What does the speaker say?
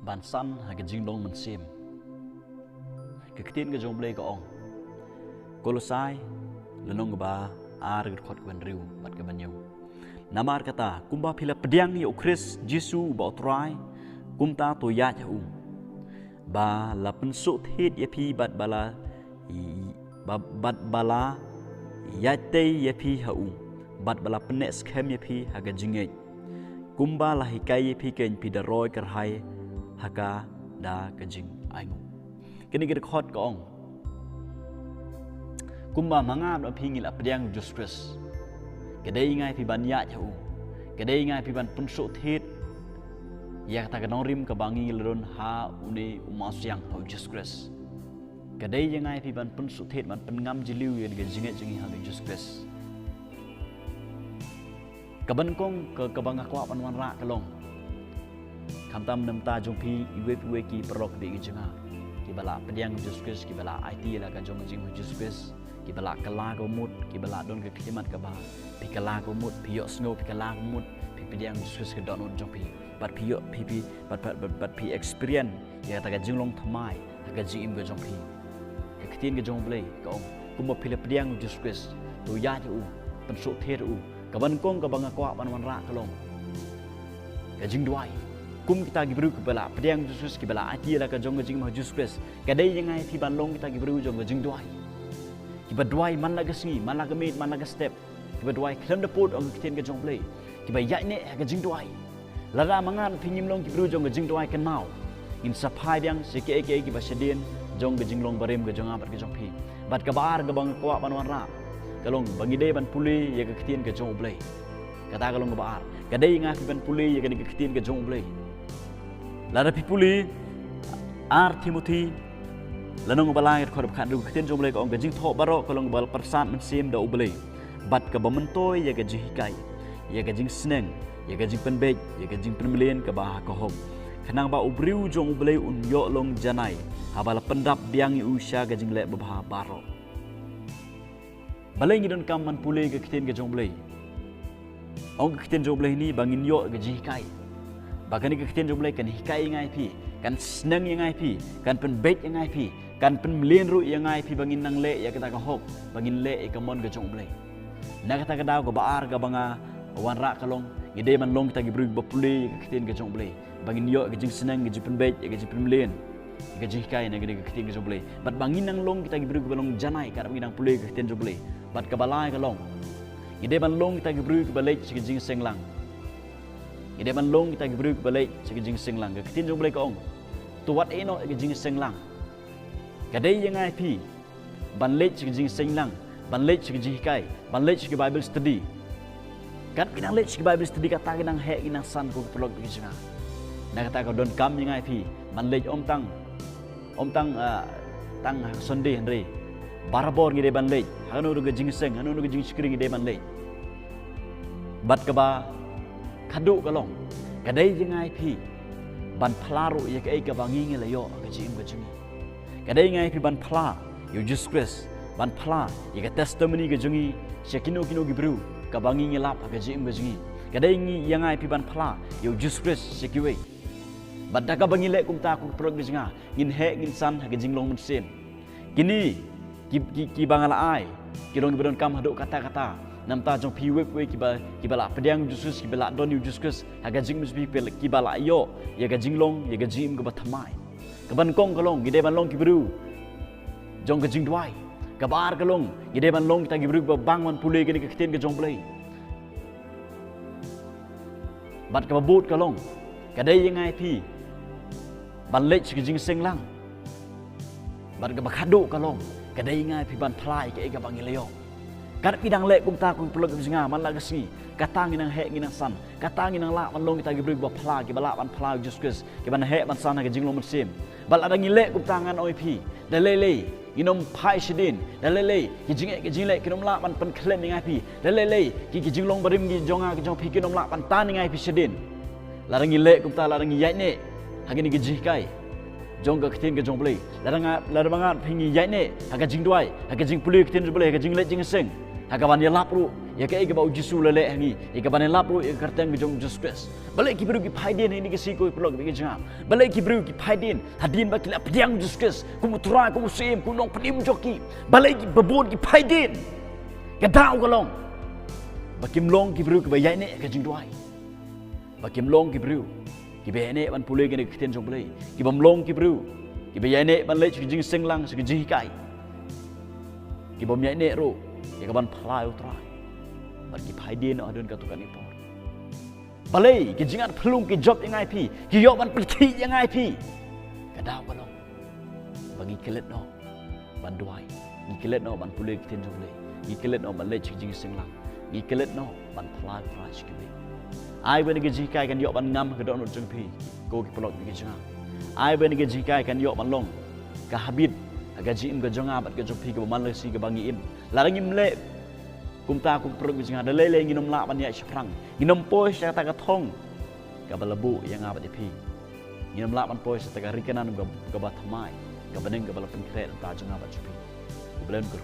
ban san ha jing long man sim ke ktin ke jong blei ko ong Kolosai lenong ba ar khot ban riu bat ke banyu namar kata kumba phila pediang yo Chris Jesu ba trai kumta to ya cha ba la pensuk thit ye phi bat bala bat bala ya te ye phi ha bat bala penek scam ye phi ha ga jingej kumba la hikai ye phi ken pi da roi kar hai ha ka da ka jing ai ngu kini ke khot ko ong kumba manga no phi ngil apdiang Jesus Christ kedai ngai phi ban ya cha kedai ngai phi ban pensuk thit ya kata kanong rim ka bangi leron ha uni umasyang ho Jesus Christ kadai jangai pi ban pun suthet man pengam jiliu ye ge jinge jingi ha Jesus Christ kaban kong ke kabanga kwa pan wan ra kalong kham tam nam ta jong pi iwe ki perok bi ge jinga ki bala pediang Jesus Christ ki bala IT la ka jong jing Jesus Christ ki bala kala ko mut ki bala don ke khimat ka ba pi kala ko mut pi yo snow pi kala ko mut pi pediang Jesus Christ ke don jong pi bat pi yo pi bat pi experience ya ta ga jing long thamai ga jing ge jong pi tin ke jong blei ka ong kumba phila pediang Jesus Christ tu ya ju pen so the u ka ban kong ka banga kwa ban wan ra ka long ka jing duai kum kita gibru ke bala pediang Jesus Christ ki bala ati la ka jong jing ma Jesus Christ ka dei jangai thi ban long kita gibru jong jing duai ki ba duai man la ga singi man la ga meet man la ga step ki ba duai khlem de put ong tin ke jong blei ki ba ya ne ka jing duai la ra mangan phingim long gibru jong jing duai kan mau in saphai biang se ke ki ba sedien jong ke jinglong barim ke jong abat ke jong pi bat ke bar ke bang kwa ban wan ra kalong bangi dei ban puli ye ke ktin ke jong blei kata kalong ke bar ke dei nga ban puli ye ke ktin ke jong blei la ra pi puli ar Timothy lanong balai khor khan du ktin jong blei ko ong ke jing tho baro kalong bal persat men sim da blei bat ke bamentoi ye ke jihikai ye ke jing sneng ye ke jing penbej ye ke jing penmelian ke ba ka hom khanang ba ubriu jong blei un yo long janai habala pendap biang usha ke jing le babha baro balai ngi don kam man pule ke kiten ke jong blei ong ke kiten jong blei ni bangin yo ke jikai bagani ke kiten jong blei kan hikai ngai pi kan sneng yang ngai pi kan pen bet yang ngai pi kan pen mlien ru yang ngai pi bangin nang le ya kita ka hok bangin le e kamon ke jong blei na kata ka daw ko baar ka banga wan ra kalong ngide man long kita gibru bapule ke kiten ke jong blei bangin yo ke jing sneng ke jipen bet ke jipen mlien ke jikai na ke kiten ke jong blei bat bangin nang long kita gibru balong janai ka bangin nang pule ke kiten jong blei bat ka balai ka long ngide man long kita gibru ke balai ke jing senglang ngide man long kita gibru ke balai ke jing senglang ke kiten jong blei ka ong tu wat eno ke jing senglang kadai yang ai pi ban le ke jing senglang ban le ke jikai ban le ke Bible study kan kinang le ke Bible study kata kinang he kinang san ko pelok ke jinga na kata ko don kam yang ai pi ban le om tang tang Sunday Henry barabor ngi de ban le hanu ru ge jing seng hanu ru ge jing skring ngi de ban le bat ka ba khadu ka long kadai jing ai pi ban phlaru ye ke ka bangi ngi le yo ke jing ke jing kadai ngai pi ban phla yo Jesus Christ ban phla ye ke testimony ke jingi sekino kino gi bru ka bangi ngi lap ke jing ke jing kadai ngi yang ai pi ban phla yo Jesus Christ sekiwe badda ka bangi le kum ta ku prog gi jinga ngin he ngin san ke jing long mun sen kini ki bangala ai ki dong bidon kam haduk kata-kata nam ta jong pi web we ki bala pediang Jesus ki bala don Jesus Christ haga jing mus bi pel ki bala yo ye ga jing long ye ga jim ga bathamai ka ban kong ka long gide ban long ki bru jong ga jing dwai ka bar ka long gide ban long ta gi bru ba bang man pule ke ni ka kten ga jong blai bat ka but ka long ka dai yang ai pi ban lech ki jing seng lang bat ka bakhadu ka long kadai ngai pi ban phlai ke ga bang leo kat pidang le kum ta ku pelok singa man la gasi katang inang he nginang san katang inang la man long kita gi brig ba phla ki bala ban phla Jesus Christ ki ban he ban san ga jing long sim bal ada ngile kum tangan oi pi da lele inom phai shidin da lele ki jing le ki nom la ban pen khlem ngai pi da lele ki jing long barim gi jonga ki jong pi ki nom la ban tan ngai pi shidin la ngile kum ta la ngi yai ne hagini gi jikai jong ga ktin ga jong blei la banga phingi yai ne haga jing duai haga jing puli ktin blei haga jing le jing seng haga ban ya lap ru ya ka ega bau jisu lele hangi ega banelap ro ega karteng gejong Jesus balai ki bru ki phaiden ini ke siko pelok bi janga balai ki bru ki phaiden hadin ba kila pediang Jesus kumutura kumusim kunong penim joki balai ki babon ki phaiden ka dau kalong bakim long ki bru ki bayai ne ka jing duai bakim long ki bru ki bene ban pulai ke kiten jong balai ki bam long ki bru ki bayai ne ban le jing sing lang se jing kai ki bom yai ne ro ya ka ban phlai utrai bagi phaiden no adun ka tukan ipor balai ki jingat phlung ki job yang IP ki yo ban pthi yang IP ka dau kalong bagi kelet no ban duai ni kelet no ban pulai kiten jong balai ni kelet no ban le jing sing lang ni kelet no ban phlai utrai ki ai bên cái gì cái kan yo ban ngam ke don jeng pi ko ki pelok ni jang ai bên cái gì cái kan yo ban long ka habit aga ji im ke jonga bat ke jopi ke man le si ke bangi im la ngim le kum ta kum pro ke jang da le le nginom la ban ya sprang nginom poi sa ta ka thong ka balabu yang abat pi nginom la ban poi sa ta ka rikenan ke ba thamai ka beneng ke bala pen kret ta jonga bat jopi ko blen ko